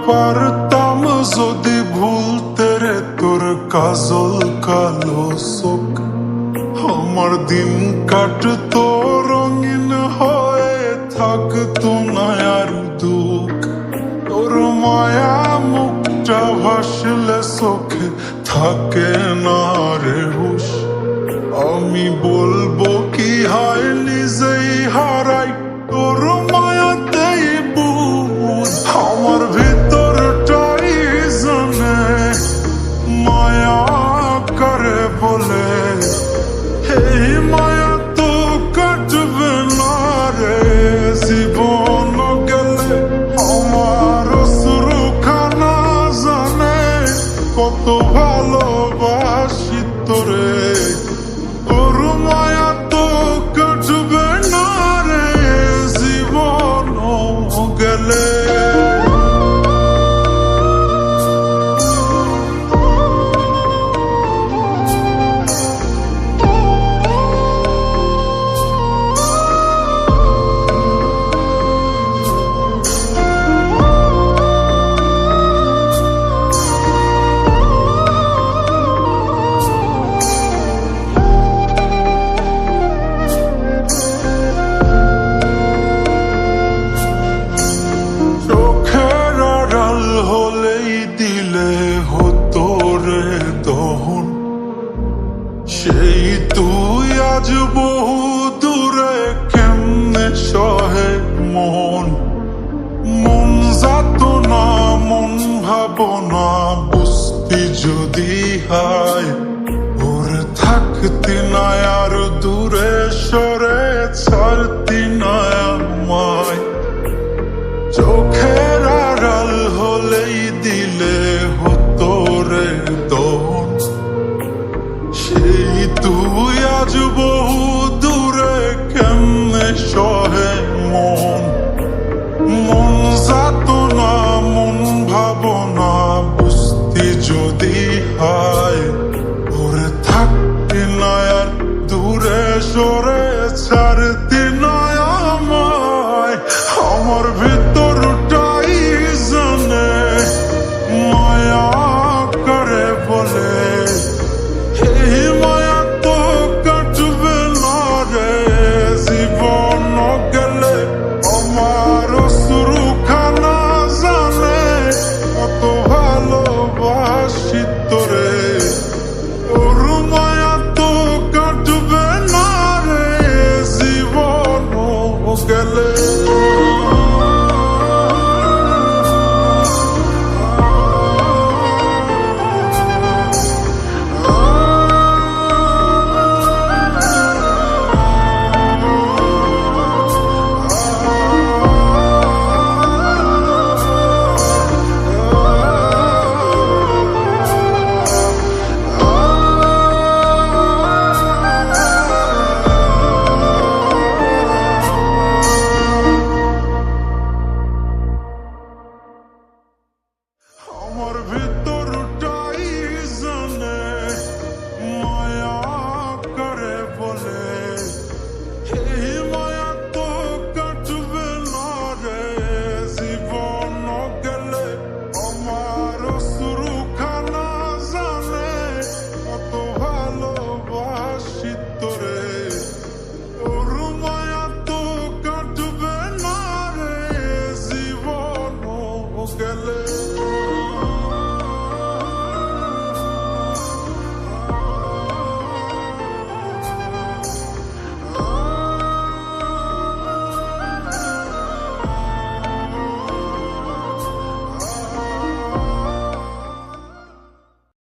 পারতাম যদি ভুলতে রে তোর কাজল কালো চোখ, আমার দিন কাটতো রঙিন হয়ে থাকতো না আর দুঃখ। তোর মায়া মুখটা ভাসলে চোখে থাকে না রে হুশ, আমি বলবো কি হায় নিজেই হারাই তোর মায়াতেই বুঝ। আমার ভিতরটাই জানে মায়া করে বলে, এই মায়া তো কাটবে না রে জীবন গেলে। আমার অশ্রুখানা জানে কত ভালোবাসি তোরে, তোর মায়া তো কাটবে না রে জীবন গেলে। সেই তুই আজ বহু দূরে কেমনে সহে মন, মন যাতনা মন ভাবনা বুঝতি যদি হায় ওরে থাকতি না আর দূরে সরে ছাড়তি না আমায়। চোখের আড়াল হলেই দিলে হতো রে দহন, সেই তুই আজ বহু দূরে কেমনে সহে মন, মন যাতনা মন ভাবনা বুঝতি যদি হায় ওরে থাকতি না আর দূরে সরে ছাড়তি